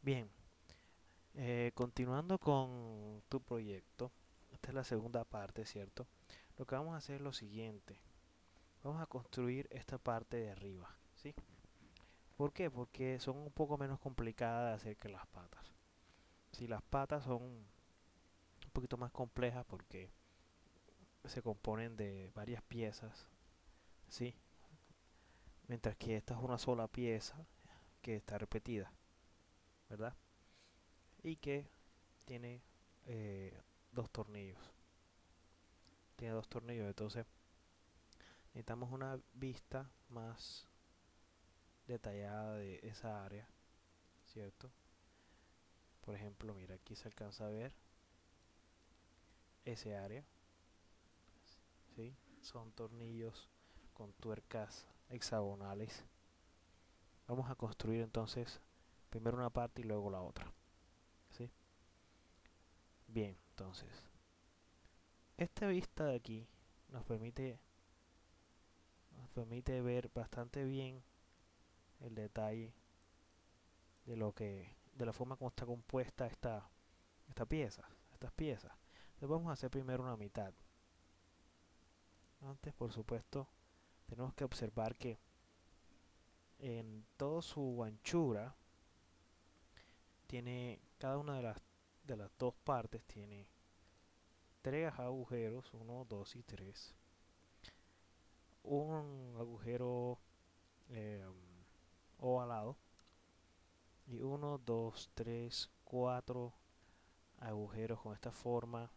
Bien, continuando con tu proyecto, esta es la segunda parte, ¿cierto? Lo que vamos a hacer es lo siguiente. Vamos a construir esta parte de arriba, ¿sí? ¿Por qué? Porque son un poco menos complicadas de hacer que las patas. Si las patas son un poquito más complejas porque se componen de varias piezas, ¿sí? Mientras que esta es una sola pieza que está repetida, ¿verdad? Y que tiene eh, dos tornillos. Tiene dos tornillos, entonces necesitamos una vista más detallada de esa área, ¿cierto? Por ejemplo, mira, aquí se alcanza a ver ese área, ¿sí? Son tornillos con tuercas hexagonales. Vamos a construir entonces primero una parte y luego la otra, ¿sí? Bien, entonces, esta vista de aquí nos permite, nos permite ver bastante bien el detalle de lo que, de la forma como está compuesta esta pieza, estas piezas. Entonces vamos a hacer primero una mitad. Antes, por supuesto, tenemos que observar que en toda su anchura tiene cada una de las dos partes tiene tres agujeros, uno, dos y tres. Un agujero eh, ovalado y uno, dos, tres, cuatro agujeros con esta forma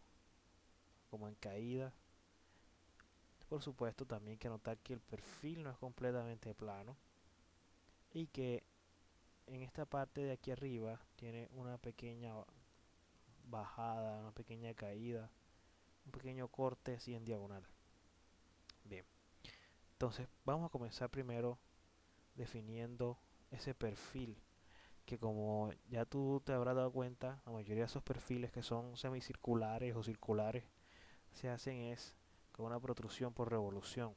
como en caída. Por supuesto, también hay que notar que el perfil no es completamente plano y que en esta parte de aquí arriba tiene una pequeña bajada, una pequeña caída, un pequeño corte así en diagonal. Bien, entonces vamos a comenzar primero definiendo ese perfil, que como ya tú te habrás dado cuenta, la mayoría de esos perfiles que son semicirculares o circulares se hacen es con una protrusión por revolución,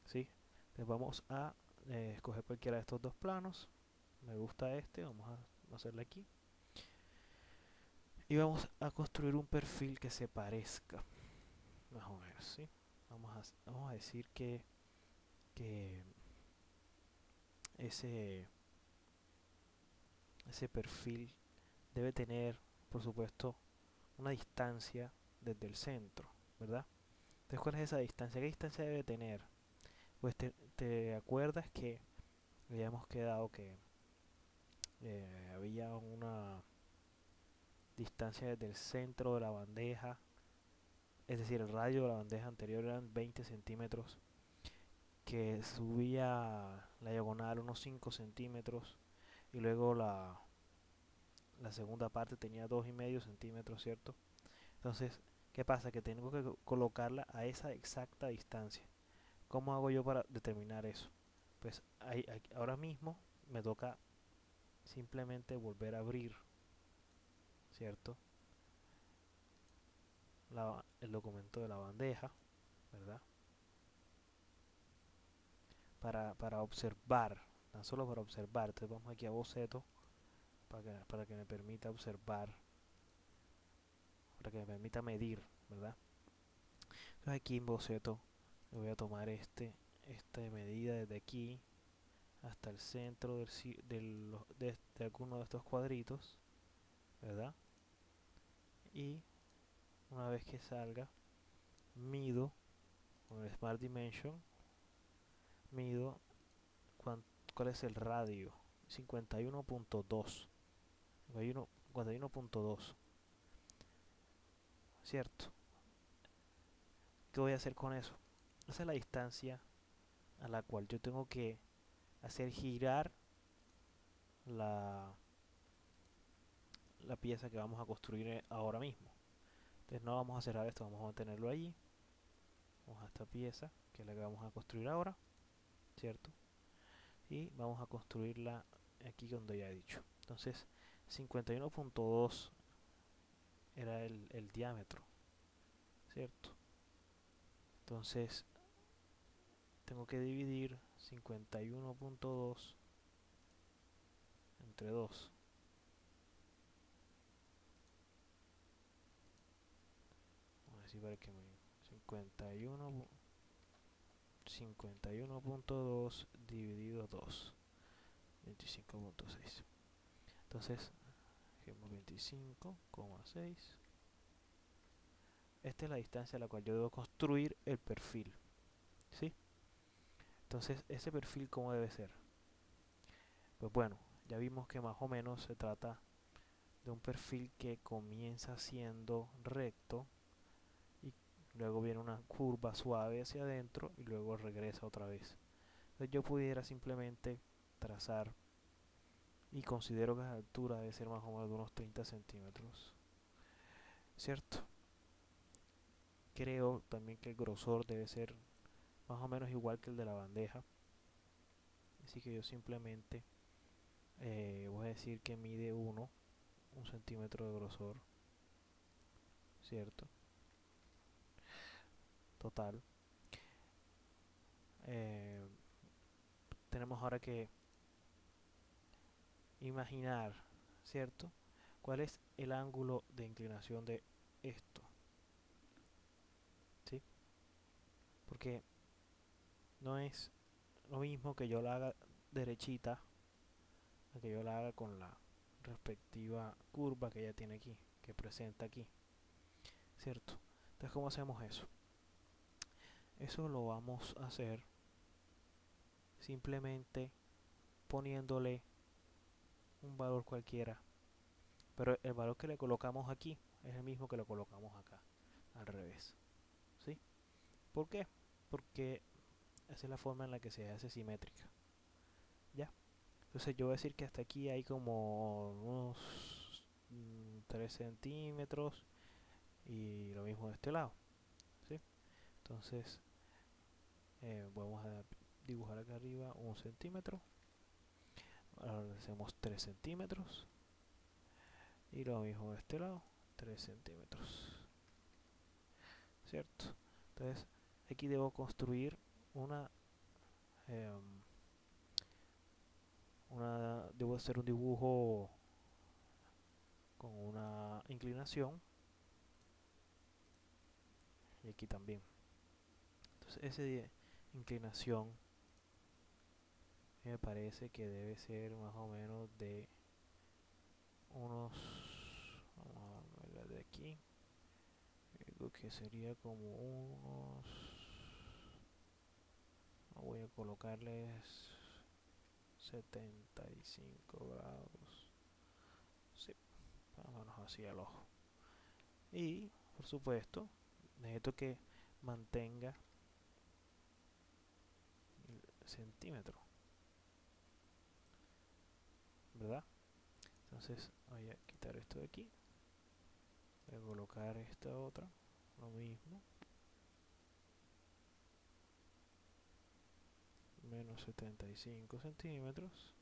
¿sí? Entonces vamos a escoger cualquiera de estos dos planos. Me gusta este, vamos a hacerle aquí. Y vamos a construir un perfil que se parezca, más o menos, ¿sí? Vamos a decir que ese, ese perfil debe tener, por supuesto, una distancia desde el centro, ¿verdad? Entonces, ¿cuál es esa distancia? ¿Qué distancia debe tener? Pues te acuerdas que habíamos quedado que había una distancia desde el centro de la bandeja, es decir, el radio de la bandeja anterior eran 20 centímetros, que subía la diagonal unos 5 centímetros y luego la segunda parte tenía 2,5 centímetros, ¿cierto? Entonces, ¿qué pasa? Que tengo que colocarla a esa exacta distancia. ¿Cómo hago yo para determinar eso? Pues ahora mismo me toca simplemente volver a abrir, ¿cierto? El documento de la bandeja, ¿verdad? Para observar, tan solo para observar. Entonces vamos aquí a boceto para que me permita observar, para que me permita medir, ¿verdad? Entonces aquí en boceto me voy a tomar esta medida desde aquí hasta el centro de alguno de estos cuadritos, ¿verdad? Y una vez que salga, mido con el Smart Dimension, mido cuán- cuál es el radio, 51.2, 51.2, ¿cierto? ¿Qué voy a hacer con eso? Esa es la distancia a la cual yo tengo que hacer girar la, la pieza que vamos a construir ahora mismo. Entonces no vamos a cerrar esto, vamos a mantenerlo allí. Vamos a esta pieza, que es la que vamos a construir ahora, ¿cierto? Y vamos a construirla aquí donde ya he dicho. Entonces 51.2 era el diámetro, ¿cierto? Entonces tengo que dividir 51.2 entre 2. decir para que me 51 51.2 dividido 2 25.6. Entonces 25,6. Esta es la distancia a la cual yo debo construir el perfil, ¿sí? Entonces, ese perfil, ¿cómo debe ser? Pues bueno, ya vimos que más o menos se trata de un perfil que comienza siendo recto y luego viene una curva suave hacia adentro y luego regresa otra vez. Entonces yo pudiera simplemente trazar, y considero que la altura debe ser más o menos de unos 30 centímetros, ¿cierto? Creo también que el grosor debe ser más o menos igual que el de la bandeja, así que yo simplemente voy a decir que mide 1 centímetro de grosor, ¿cierto? Total. Eh, tenemos ahora que imaginar, ¿cierto? ¿Cuál es el ángulo de inclinación de esto? ¿Sí? Porque no es lo mismo que yo la haga derechita a que yo la haga con la respectiva curva que ella tiene aquí, que presenta aquí, ¿cierto? Entonces, ¿cómo hacemos eso? Eso lo vamos a hacer simplemente poniéndole un valor cualquiera, pero el valor que le colocamos aquí es el mismo que lo colocamos acá, al revés, ¿sí? ¿Por qué? Porque esa es la forma en la que se hace simétrica, ¿ya? Entonces yo voy a decir que hasta aquí hay como unos 3 centímetros y lo mismo de este lado, ¿sí? Entonces vamos a dibujar acá arriba 1 centímetro, ahora hacemos 3 centímetros y lo mismo de este lado, 3 centímetros, ¿cierto? Entonces aquí debo construir una, em, debo hacer un dibujo con una inclinación y aquí también. Entonces esa inclinación me parece que debe ser más o menos de unos, vamos a ver de aquí, creo que sería como unos, voy a colocarles 75 grados, sí, más o menos así al ojo. Y por supuesto necesito que mantenga el centímetro, ¿verdad? Entonces voy a quitar esto de aquí, voy a colocar esta otra, lo mismo, menos 75 centímetros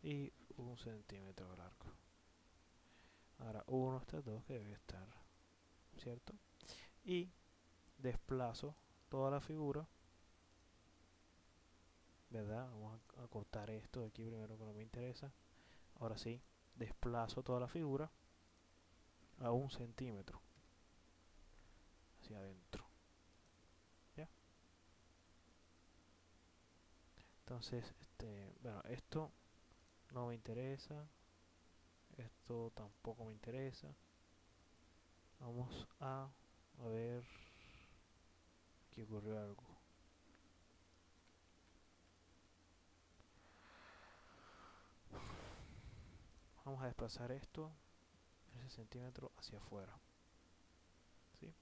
y 1 centímetro largo. Ahora uno de estos dos que debe estar, ¿cierto? Y desplazo toda la figura, ¿verdad? Vamos a cortar esto de aquí primero que no me interesa. Ahora sí, desplazo toda la figura a 1 centímetro hacia adentro, ¿ya? Entonces, bueno, esto no me interesa, esto tampoco me interesa. Vamos a ver, aquí ocurrió algo. Vamos a desplazar esto, ese centímetro hacia afuera, ¿sí?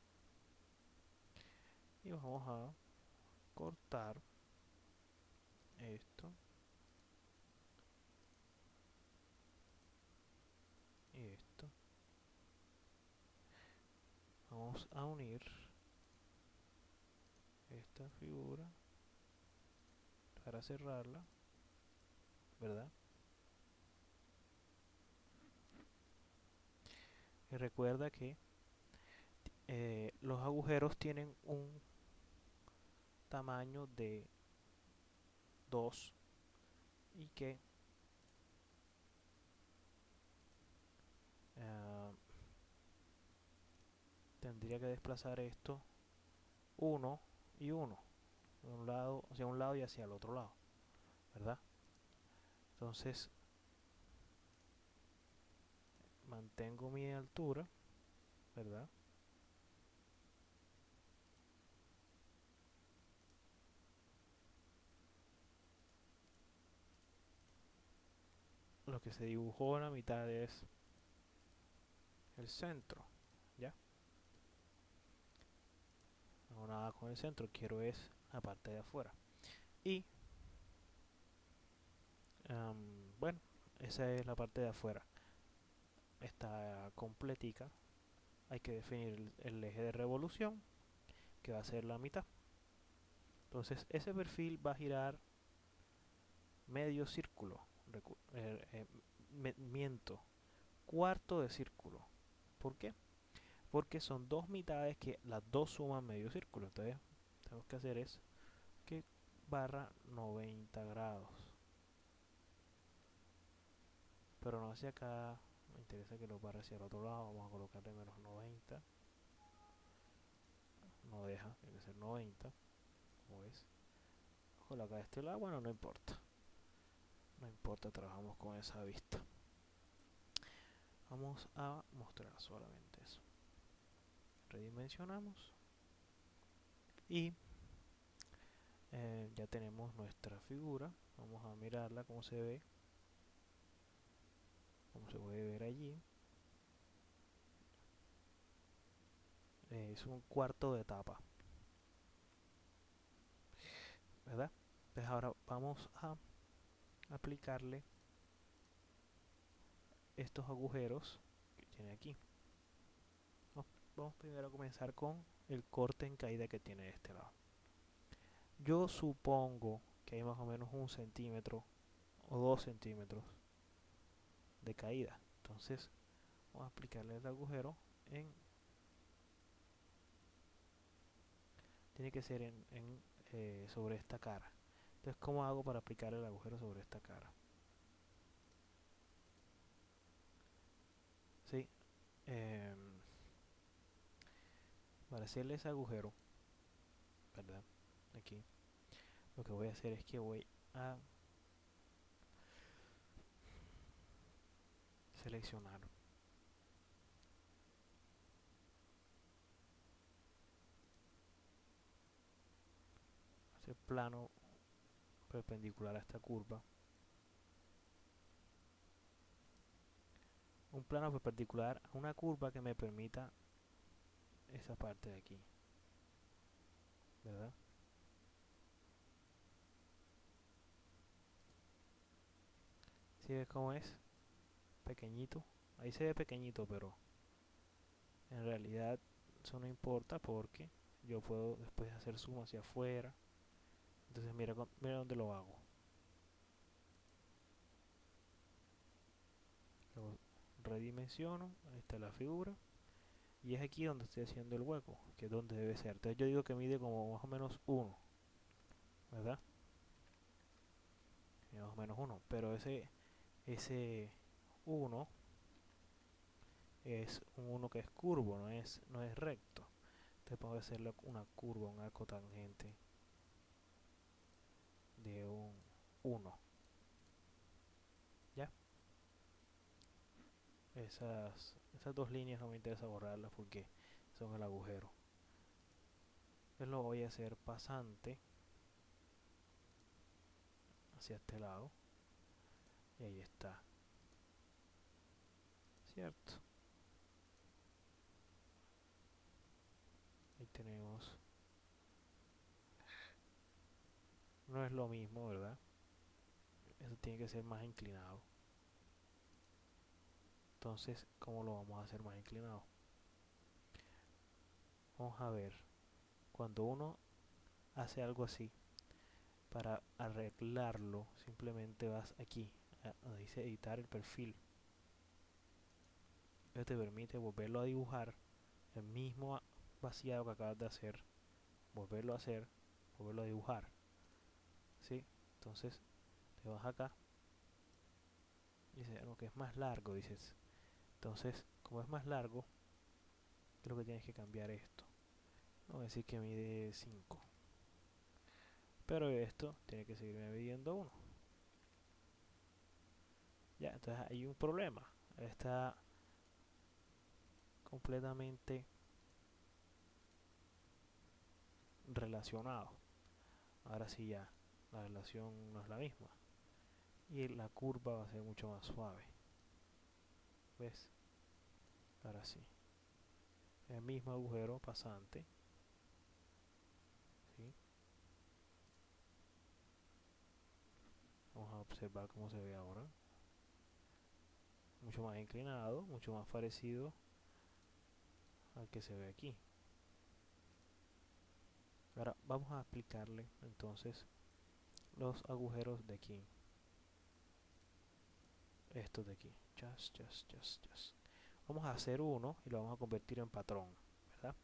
Y vamos a cortar esto y esto. Vamos a unir esta figura para cerrarla, ¿verdad? Y recuerda que los agujeros tienen un tamaño de 2 y que tendría que desplazar esto 1 y 1, de un lado hacia un lado y hacia el otro lado, ¿verdad? Entonces mantengo mi altura, ¿verdad? Lo que se dibujó en la mitad es el centro, ¿ya? No hago nada con el centro, quiero es la parte de afuera. Y bueno, esa es la parte de afuera. Está completica. Hay que definir el eje de revolución, que va a ser la mitad. Entonces ese perfil va a girar medio círculo. Miento, cuarto de círculo. ¿Por qué? Porque son dos mitades que las dos suman medio círculo. Entonces tenemos que hacer es que barra 90 grados. Pero no hacia acá. Me interesa que lo barre hacia el otro lado. Vamos a colocarle menos 90. No deja, tiene que ser 90. Como ves. Ojalá acá de este lado. Bueno, no importa. No importa, trabajamos con esa vista. Vamos a mostrar solamente eso. Redimensionamos. Y ya tenemos nuestra figura. Vamos a mirarla cómo se ve. Como se puede ver allí. Es un cuarto de etapa. ¿Verdad? Entonces ahora vamos a aplicarle estos agujeros que tiene aquí. Vamos primero a comenzar con el corte en caída que tiene de este lado. Yo supongo que hay más o menos 1 centímetro o 2 centímetros de caída. Entonces vamos a aplicarle el agujero en... Tiene que ser sobre esta cara. Entonces, ¿cómo hago para aplicar el agujero sobre esta cara? Sí. Para hacerle ese agujero, ¿verdad? Aquí. Lo que voy a hacer es que voy a seleccionar ese plano perpendicular a esta curva. Un plano perpendicular a una curva que me permita esa parte de aquí, ¿verdad? ¿Sí ves cómo es? Pequeñito. Ahí se ve pequeñito, pero en realidad eso no importa porque yo puedo después hacer zoom hacia afuera. Entonces mira dónde lo hago. Lo redimensiono, ahí está la figura. Y es aquí donde estoy haciendo el hueco, que es donde debe ser. Entonces yo digo que mide como más o menos 1, ¿verdad? Más o menos 1. Pero ese 1 es un 1 que es curvo, no es recto. Entonces puedo hacerle una curva, un arco tangente de un 1. ¿Ya? Esas dos líneas no me interesa borrarlas porque son el agujero. Entonces lo voy a hacer pasante hacia este lado. Y ahí está. ¿Cierto? Ahí tenemos. No es lo mismo, ¿verdad? Eso tiene que ser más inclinado. Entonces, ¿cómo lo vamos a hacer más inclinado? Vamos a ver. Cuando uno hace algo así, para arreglarlo, simplemente vas aquí, donde dice editar el perfil. Esto te permite volverlo a dibujar, el mismo vaciado que acabas de hacer, volverlo a hacer, volverlo a dibujar. ¿Sí? Entonces, te vas acá. Dice, lo que es más largo, dices. Entonces, como es más largo, Creo que tienes que cambiar esto. Vamos a decir que mide 5. Pero esto tiene que seguirme midiendo 1. Ya, entonces hay un problema. Está completamente relacionado. Ahora sí ya, la relación no es la misma. Y la curva va a ser mucho más suave. ¿Ves? Ahora sí. El mismo agujero pasante. ¿Sí? Vamos a observar cómo se ve ahora. Mucho más inclinado, mucho más parecido al que se ve aquí. Ahora vamos a aplicarle entonces los agujeros de aquí. Estos de aquí. Vamos a hacer uno y lo vamos a convertir en patrón, ¿verdad?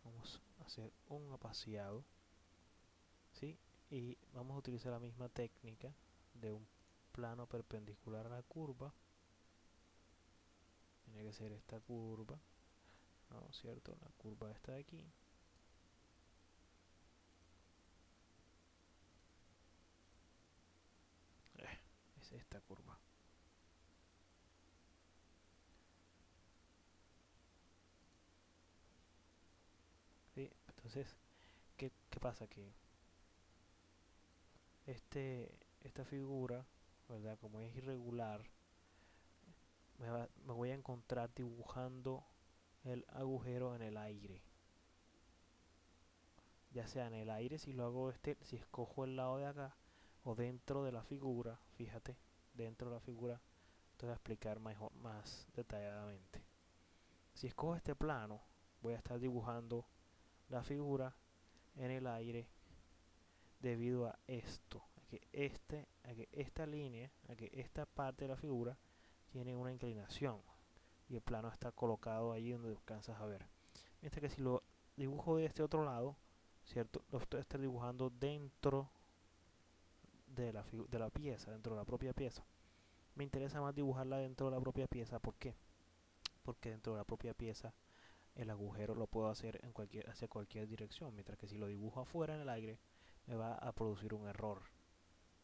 Vamos a hacer un apaciado, ¿sí? Y vamos a utilizar la misma técnica de un plano perpendicular a la curva. Tiene que ser esta curva, ¿no? ¿Cierto? La curva está de aquí. Es esta curva. ¿Sí? Entonces, ¿qué pasa? Que esta figura, ¿verdad? Como es irregular, me voy a encontrar dibujando el agujero en el aire. Ya sea en el aire, si lo hago si escojo el lado de acá, o dentro de la figura, fíjate, dentro de la figura, te voy a explicar más detalladamente. Si escojo este plano, voy a estar dibujando la figura en el aire debido a esto, a que esta línea, a que esta parte de la figura tiene una inclinación y el plano está colocado allí donde alcanzas a ver. Mientras que si lo dibujo de este otro lado, ¿cierto? Lo estoy dibujando dentro de la pieza, dentro de la propia pieza. Me interesa más dibujarla dentro de la propia pieza. ¿Por qué? Porque dentro de la propia pieza el agujero lo puedo hacer hacia cualquier dirección, mientras que si lo dibujo afuera en el aire me va a producir un error.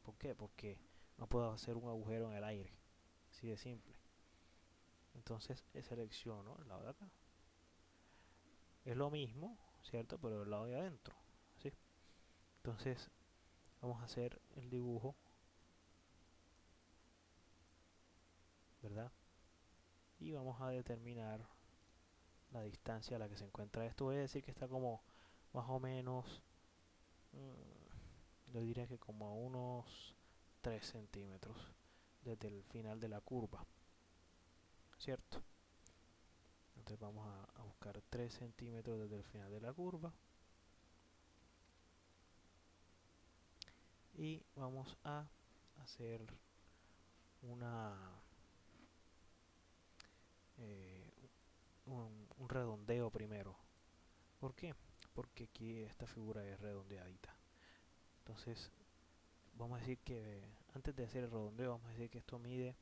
¿Por qué? Porque no puedo hacer un agujero en el aire, así de simple. Entonces selecciono el lado de acá. Es lo mismo, ¿cierto? Pero el lado de adentro, ¿sí? Entonces vamos a hacer el dibujo, ¿verdad? Y vamos a determinar la distancia a la que se encuentra esto. Voy a decir que está como más o menos, yo diría que como a unos 3 centímetros desde el final de la curva, ¿cierto? Entonces vamos a buscar 3 centímetros desde el final de la curva y vamos a hacer una eh, un redondeo primero. ¿Por qué? Porque aquí esta figura es redondeadita. Entonces vamos a decir que antes de hacer el redondeo vamos a decir que esto mide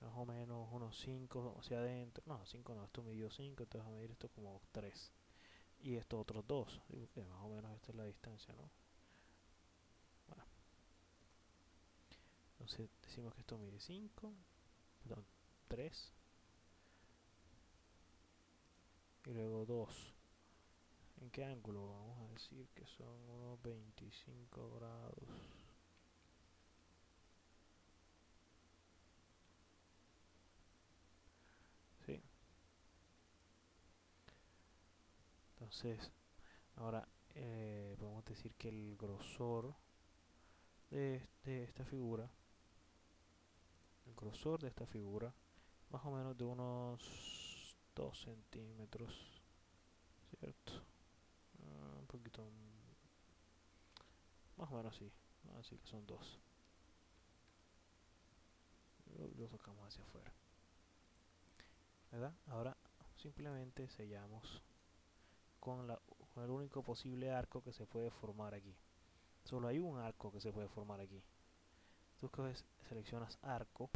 más o menos unos 5 hacia adentro. No, 5 no, esto midió 5, entonces vamos a medir esto como 3. Y estos otros 2, más o menos esta es la distancia, ¿no? Bueno, entonces decimos que esto mide 5, perdón, 3 y luego 2. ¿En qué ángulo? Vamos a decir que son unos 25 grados. ¿Sí? Entonces, ahora podemos decir que el grosor de esta figura, el grosor de esta figura, más o menos de unos 2 centímetros, ¿cierto? Un poquito, más o menos así, así que son 2. Lo sacamos hacia afuera, ¿verdad? Ahora simplemente sellamos con el único posible arco que se puede formar aquí. Solo hay un arco que se puede formar aquí. Tú seleccionas arco